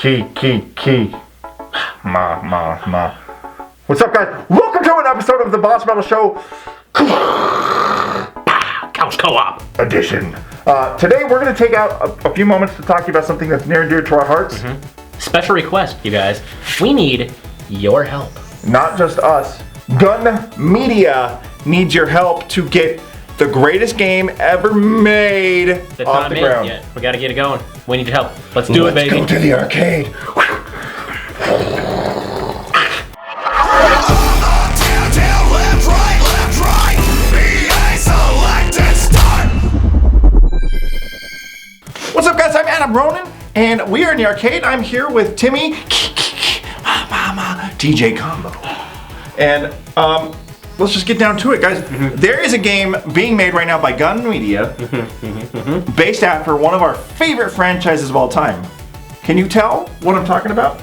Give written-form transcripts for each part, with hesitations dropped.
Key. Ma. What's up, guys? Welcome to an episode of the Boss Battle Show Couch Co-op edition. Today, we're going to take out a few moments to talk to you about something that's near and dear to our hearts. Special request, you guys. We need your help. Not just us. Gun Media needs your help to get the greatest game ever made It's off not the made ground. yet. We got to get it going. We need your help. Let's do it, baby. Let's go to the arcade. What's up, guys? I'm Adam Ronan, and we are in the arcade. I'm here with Timmy, DJ Combo, and let's just get down to it, guys. There is a game being made right now by Gun Media, based after one of our favorite franchises of all time. Can you tell what I'm talking about?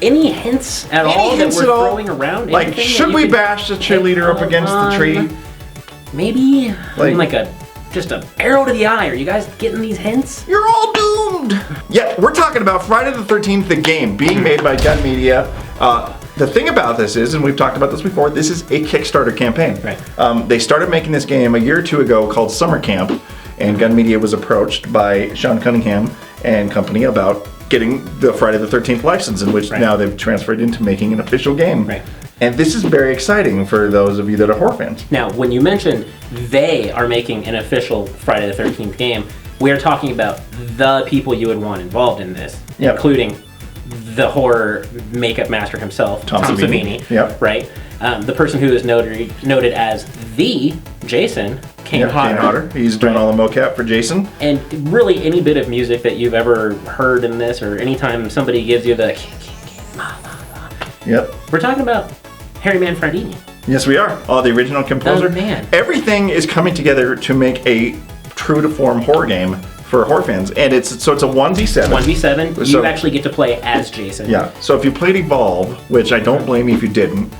Any hints at all that we're throwing around? Like, Anything should that we you bash the cheerleader up against the tree? Maybe Like- just a arrow to the eye. Are you guys getting these hints? You're all doomed! Yeah, we're talking about Friday the 13th, the game, being made by Gun Media. The thing about this is, and we've talked about this before, this is a Kickstarter campaign. Right. They started making this game a year or two ago called Summer Camp, and Gun Media was approached by Sean Cunningham and company about getting the Friday the 13th license, in which now they've transferred into making an official game. Right. And this is very exciting for those of you that are horror fans. Now, when you mentioned they are making an official Friday the 13th game, we're talking about the people you would want involved in this, Yep. including the horror makeup master himself, Tom Savini. Yep. Right? The person who is noted as the Jason Kane Hodder. He's doing all the mocap for Jason. And really, any bit of music that you've ever heard in this, or anytime somebody gives you the Yep. we're talking about Harry Manfredini. Yes, we are. The original composer. Oh, man. Everything is coming together to make a true to form horror game for horror fans, and it's a 1v7. 1v7. So- You actually get to play as Jason. Yeah. So if you played Evolve, which I don't blame you if you didn't,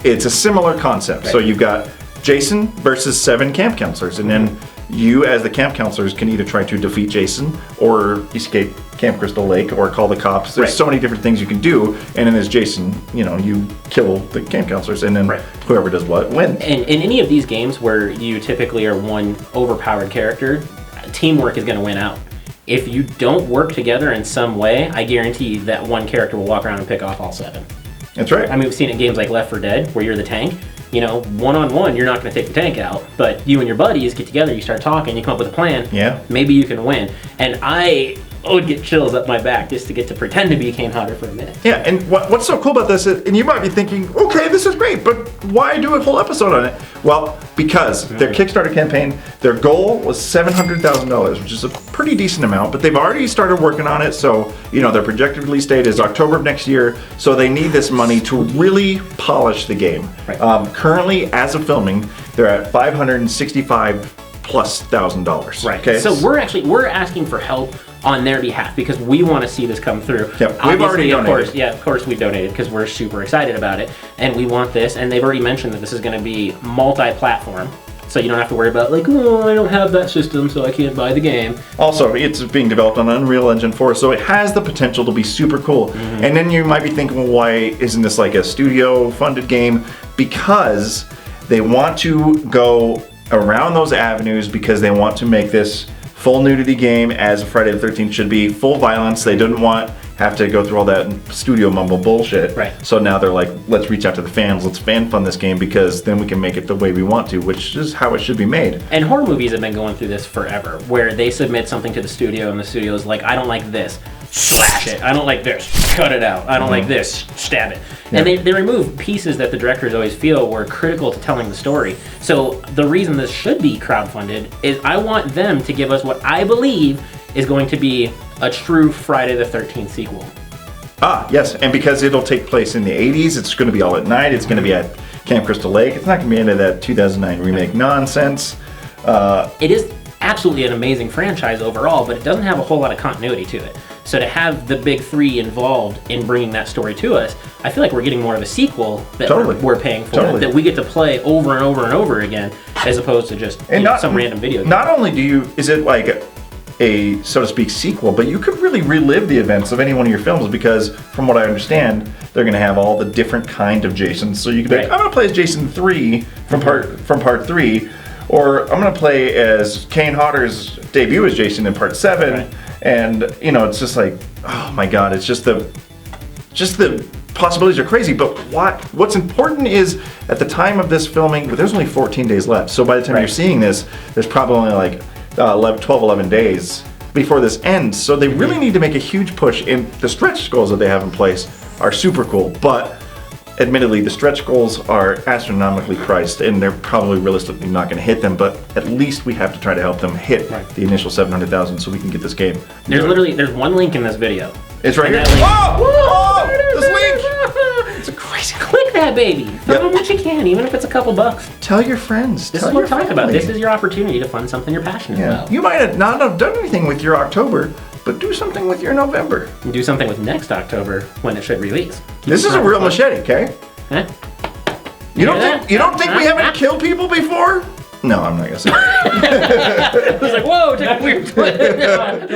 it's a similar concept. So Right. you've got Jason versus 7 camp counselors, and then you, as the camp counselors, can either try to defeat Jason or escape Camp Crystal Lake or call the cops. There's Right. so many different things you can do, and then as Jason, you kill the camp counselors, and then whoever does what wins. And in any of these games where you typically are one overpowered character, teamwork is going to win out. If you don't work together in some way, I guarantee that one character will walk around and pick off all 7. That's right. I mean, we've seen it in games like Left 4 Dead, where you're the tank. One-on-one, you're not going to take the tank out, but you and your buddies get together, you start talking, you come up with a plan. Yeah. Maybe you can win. And I would get chills up my back just to get to pretend to be Kane Hodder for a minute. Yeah, and what's so cool about this, and you might be thinking, okay, this is great, but why do a whole episode on it? Well, because their Kickstarter campaign, their goal was $700,000, which is a pretty decent amount, but they've already started working on it, so, their projected release date is October of next year, so they need this money to really polish the game. Right. Currently, as of filming, they're at $565,000+. Right. Okay. So we're asking for help on their behalf because we want to see this come through. Yep, we've Obviously, already donated. Of course we've donated because we're super excited about it and we want this, and they've already mentioned that this is going to be multi-platform. So you don't have to worry about I don't have that system so I can't buy the game. Also, it's being developed on Unreal Engine 4, so it has the potential to be super cool. And then you might be thinking, well, why isn't this like a studio-funded game? Because they want to go around those avenues because they want to make this full nudity game as Friday the 13th should be, full violence. They didn't have to go through all that studio mumble bullshit. Right. So now they're like, let's reach out to the fans, let's fan fund this game because then we can make it the way we want to, which is how it should be made. And horror movies have been going through this forever, where they submit something to the studio and the studio is like, I don't like this, slash it. I don't like this, cut it out. I don't like this, stab it. And they remove pieces that the directors always feel were critical to telling the story. So the reason this should be crowdfunded is I want them to give us what I believe is going to be a true Friday the 13th sequel. Yes, and because it'll take place in the 80s, it's going to be all at night, it's going to be at Camp Crystal Lake, it's not going to be into that 2009 remake nonsense. It is absolutely an amazing franchise overall, but it doesn't have a whole lot of continuity to it. So to have the big three involved in bringing that story to us, I feel like we're getting more of a sequel that we're paying for, that we get to play over and over and over again, as opposed to just some random video game. Not only is it like a, so to speak, sequel, but you could really relive the events of any one of your films because, from what I understand, they're going to have all the different kind of Jasons. So you could be like, I'm going to play as Jason 3 from part 3, or I'm going to play as Kane Hodder's debut as Jason in part 7, and it's just like, oh my God, it's just the possibilities are crazy. But what's important is at the time of this filming, there's only 14 days left. So by the time you're seeing this, there's probably only like 11 days before this ends. So they really need to make a huge push. And the stretch goals that they have in place are super cool. But admittedly, the stretch goals are astronomically priced, and they're probably realistically not going to hit them. But at least we have to try to help them hit the initial 700,000 so we can get this game. There's one link in this video. It's right here. This link! It's a crazy. Click that baby. Throw them what you can, even if it's a couple bucks. Tell your friends. This is what I'm talking about. This is your opportunity to fund something you're passionate about. You might not have done anything with your October, but do something with your November. And do something with next October when it should release. This is a real machete, okay? Huh? You don't think we haven't killed people before? No, I'm not gonna say that. It was like, whoa, took a weird twist.